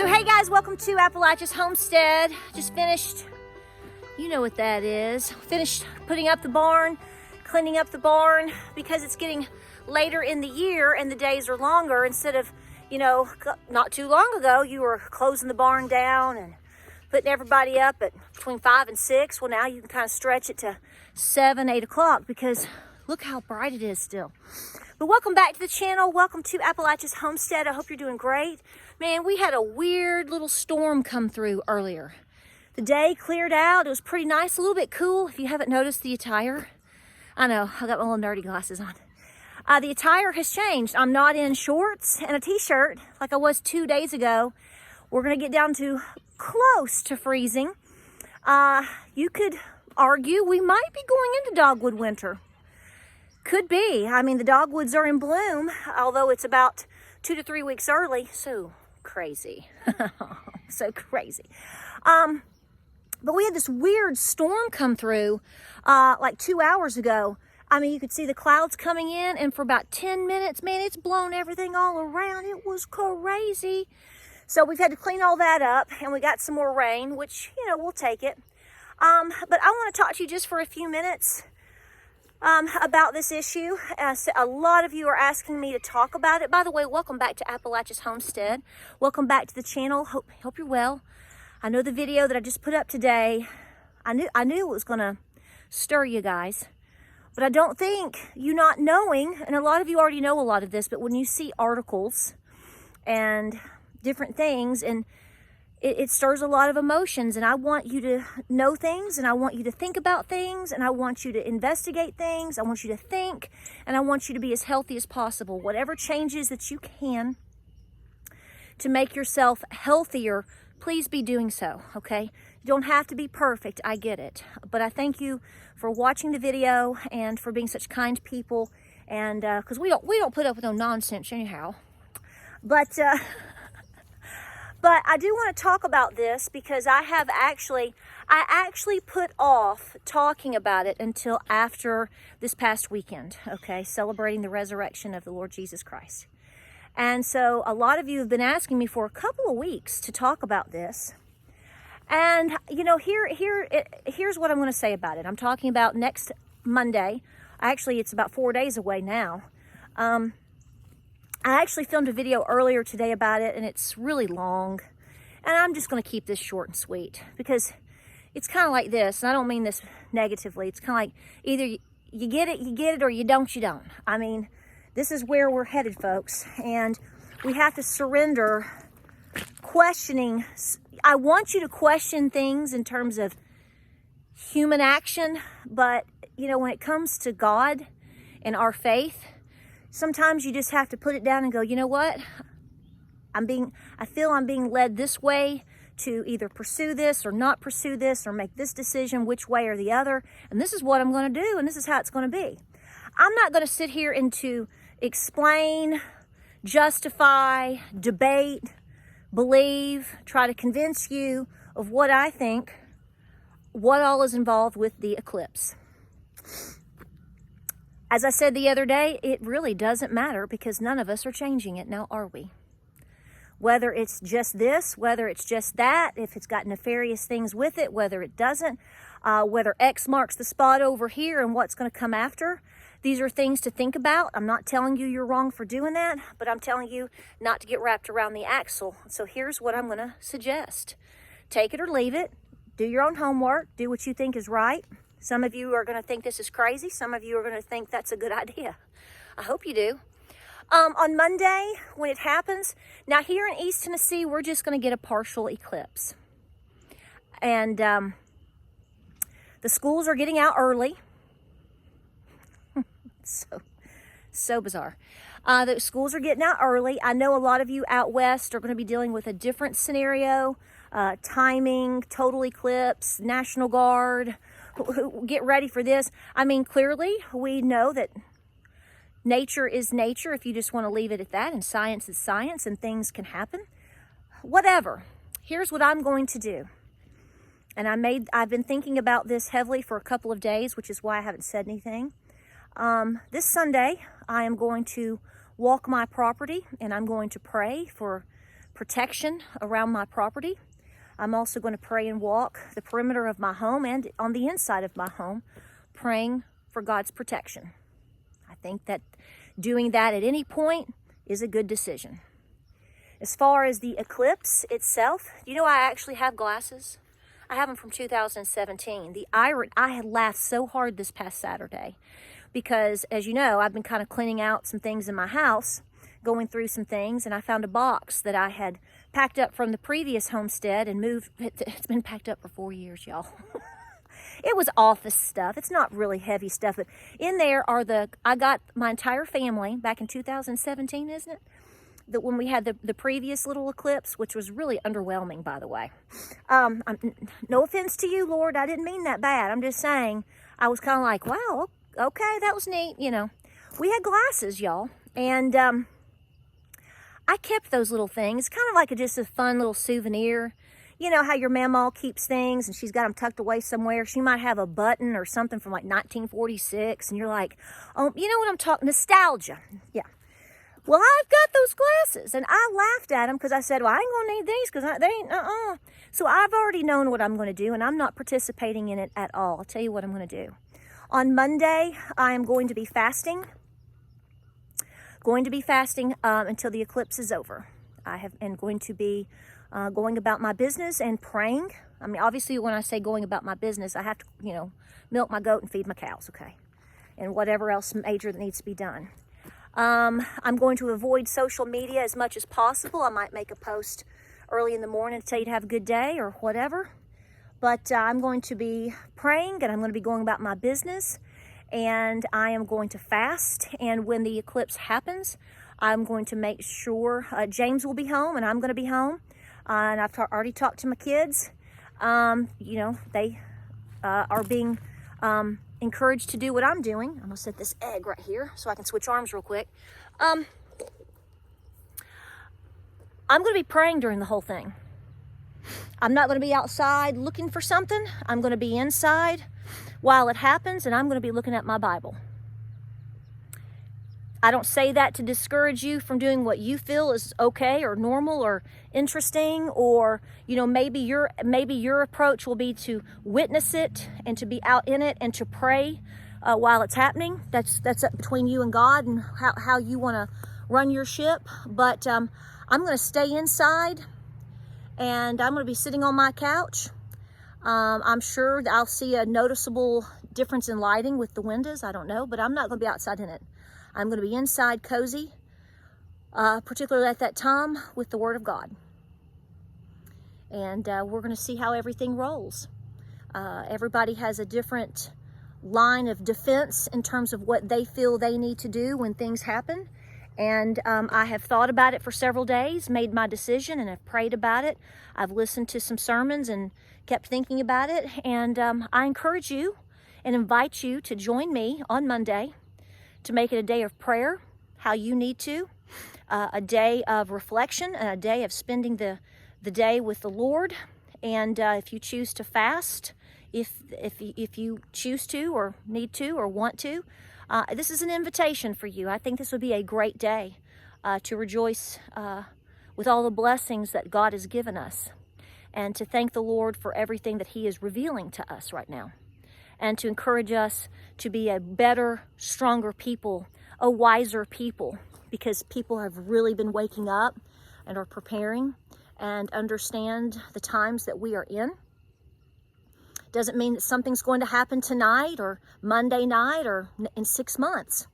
So hey guys, welcome to Appalachia's Homestead. Just finished, you know what that is, finished putting up the barn, cleaning up the barn, because it's getting later in the year and the days are longer. Instead of, you know, not too long ago, you were closing the barn down and putting everybody up at between 5 and 6. Well, now you can kind of stretch it to 7, 8 o'clock because look how bright it is still. But welcome back to the channel. Welcome to Appalachia's Homestead. I hope you're doing great. Man, we had a weird little storm come through earlier. The day cleared out. It was pretty nice, a little bit cool. If you haven't noticed the attire, I know, I got my little nerdy glasses on. The attire has changed. I'm not in shorts and a t-shirt like I was 2 days ago. We're gonna get down to close to freezing. You could argue we might be going into dogwood winter. Could be. I mean, the dogwoods are in bloom, although it's about 2 to 3 weeks early. So crazy. So crazy. But we had this weird storm come through like 2 hours ago. I mean, you could see the clouds coming in, and for about 10 minutes, man, it's blown everything all around. It was crazy. So we've had to clean all that up, and we got some more rain, which, you know, we'll take it. But I want to talk to you just for a few minutes about this issue. So a lot of you are asking me to talk about it. By the way, welcome back to Appalachia's Homestead. Welcome back to the channel. Hope you're well. I know the video that I just put up today, I knew it was gonna stir you guys, but I don't think you not knowing, and a lot of you already know a lot of this, but when you see articles and different things, and it stirs a lot of emotions, and I want you to know things, and I want you to think about things, and I want you to investigate things. I want you to think, and I want you to be as healthy as possible. Whatever changes that you can to make yourself healthier, please be doing so, okay? You don't have to be perfect, I get it. But I thank you for watching the video and for being such kind people, and because we don't put up with no nonsense anyhow. But I do want to talk about this because I actually put off talking about it until after this past weekend, okay, celebrating the resurrection of the Lord Jesus Christ. And so a lot of you have been asking me for a couple of weeks to talk about this. And, you know, here's what I'm going to say about it. I'm talking about next Monday. Actually, it's about 4 days away now. I actually filmed a video earlier today about it, and it's really long. And I'm just going to keep this short and sweet because it's kind of like this. And I don't mean this negatively. It's kind of like either you get it, or you don't, I mean, this is where we're headed, folks. And we have to surrender questioning. I want you to question things in terms of human action. But, you know, when it comes to God and our faith, sometimes you just have to put it down and go, you know what? I feel I'm being led this way to either pursue this or not pursue this or make this decision which way or the other. And this is what I'm going to do, and this is how it's going to be. I'm not going to sit here and to explain, justify, debate, believe, try to convince you of what I think, what all is involved with the eclipse. As I said the other day, it really doesn't matter because none of us are changing it now, are we? Whether it's just this, whether it's just that, if it's got nefarious things with it, whether it doesn't, whether X marks the spot over here and what's going to come after. These are things to think about. I'm not telling you you're wrong for doing that, but I'm telling you not to get wrapped around the axle. So here's what I'm going to suggest. Take it or leave it. Do your own homework. Do what you think is right. Some of you are going to think this is crazy. Some of you are going to think that's a good idea. I hope you do. On Monday, when it happens, now here in East Tennessee, we're just going to get a partial eclipse. And the schools are getting out early. So bizarre. The schools are getting out early. I know a lot of you out west are going to be dealing with a different scenario. Timing, total eclipse, National Guard. Get ready for this. I mean, clearly we know that nature is nature, if you just want to leave it at that, and science is science, and things can happen. Whatever. Here's what I'm going to do. And I've been thinking about this heavily for a couple of days, which is why I haven't said anything. This Sunday, I am going to walk my property, and I'm going to pray for protection around my property. I'm also going to pray and walk the perimeter of my home and on the inside of my home, praying for God's protection. I think that doing that at any point is a good decision. As far as the eclipse itself, you know, I actually have glasses. I have them from 2017. I had laughed so hard this past Saturday because, as you know, I've been kind of cleaning out some things in my house, going through some things, and I found a box that I had packed up from the previous homestead and moved. It's been packed up for 4 years, y'all. It was office stuff. It's not really heavy stuff, but in there are I got my entire family back in 2017, isn't it? That when we had the previous little eclipse, which was really underwhelming, by the way. No offense to you, Lord. I didn't mean that bad. I'm just saying, I was kind of like, wow, okay, that was neat. You know, we had glasses, y'all. And I kept those little things, kind of like just a fun little souvenir. You know how your mama keeps things and she's got them tucked away somewhere. She might have a button or something from like 1946. And you're like, oh, you know what I'm talking, nostalgia. Yeah. Well, I've got those glasses, and I laughed at them because I said, well, I ain't going to need these because they ain't, So I've already known what I'm going to do, and I'm not participating in it at all. I'll tell you what I'm going to do. On Monday, I am going to be fasting. Until the eclipse is over. am going to be going about my business and praying. I mean, obviously, when I say going about my business, I have to, milk my goat and feed my cows, okay? And whatever else major that needs to be done. I'm going to avoid social media as much as possible. I might make a post early in the morning to tell you to have a good day or whatever. But I'm going to be praying, and I'm going to be going about my business, and I am going to fast. And when the eclipse happens, I'm going to make sure James will be home, and I'm going to be home. And I've already talked to my kids. They are being encouraged to do what I'm doing. I'm going to set this egg right here so I can switch arms real quick. I'm going to be praying during the whole thing. I'm not going to be outside looking for something. I'm going to be inside while it happens, and I'm going to be looking at my Bible. I don't say that to discourage you from doing what you feel is okay or normal or interesting, or maybe your approach will be to witness it and to be out in it and to pray while it's happening. That's up between you and God and how you want to run your ship. But I'm going to stay inside, and I'm going to be sitting on my couch. I'm sure that I'll see a noticeable difference in lighting with the windows. I don't know, but I'm not going to be outside in it. I'm going to be inside cozy, particularly at that time with the Word of God. And we're going to see how everything rolls. Everybody has a different line of defense in terms of what they feel they need to do when things happen. And I have thought about it for several days, made my decision, and have prayed about it. I've listened to some sermons and kept thinking about it. And I encourage you and invite you to join me on Monday to make it a day of prayer, how you need to, a day of reflection, and a day of spending the day with the Lord. And if you choose to fast, if you choose to or need to or want to, this is an invitation for you. I think this would be a great day to rejoice with all the blessings that God has given us, and to thank the Lord for everything that He is revealing to us right now, and to encourage us to be a better, stronger people, a wiser people, because people have really been waking up and are preparing and understand the times that we are in. Doesn't mean that something's going to happen tonight or Monday night or in 6 months.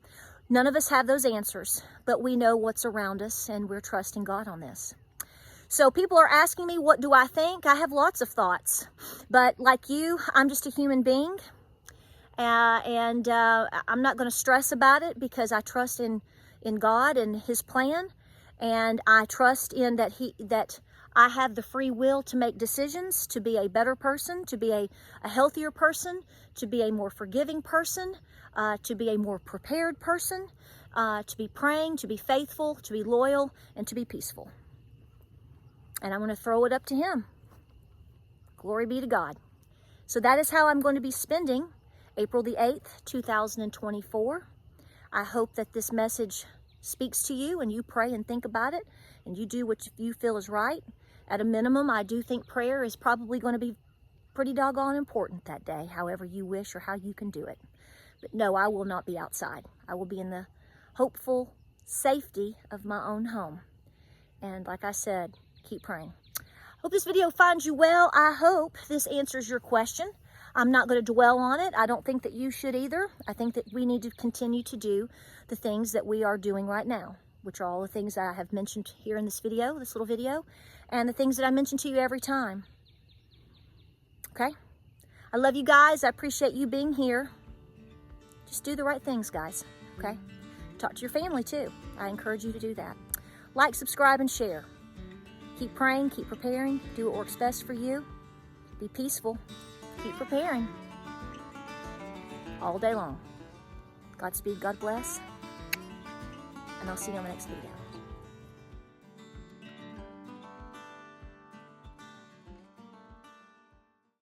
None of us have those answers, but we know what's around us, and we're trusting God on this. So people are asking me, what do I think? I have lots of thoughts, but like you, I'm just a human being. And I'm not going to stress about it, because I trust in God and His plan, and I trust in that I have the free will to make decisions, to be a better person, to be a healthier person, to be a more forgiving person, to be a more prepared person, to be praying, to be faithful, to be loyal, and to be peaceful. And I'm going to throw it up to Him. Glory be to God. So that is how I'm going to be spending April the 8th, 2024. I hope that this message speaks to you and you pray and think about it and you do what you feel is right. At a minimum, I do think prayer is probably going to be pretty doggone important that day, however you wish or how you can do it. But no, I will not be outside. I will be in the hopeful safety of my own home. And like I said, keep praying. Hope this video finds you well. I hope this answers your question. I'm not going to dwell on it. I don't think that you should either. I think that we need to continue to do the things that we are doing right now, which are all the things that I have mentioned here in this video, this little video, and the things that I mention to you every time. Okay? I love you guys. I appreciate you being here. Just do the right things, guys. Okay? Talk to your family too. I encourage you to do that. Like, subscribe, and share. Keep praying, keep preparing, do what works best for you. Be peaceful, keep preparing. All day long. Godspeed, God bless. And I'll see you on the next video.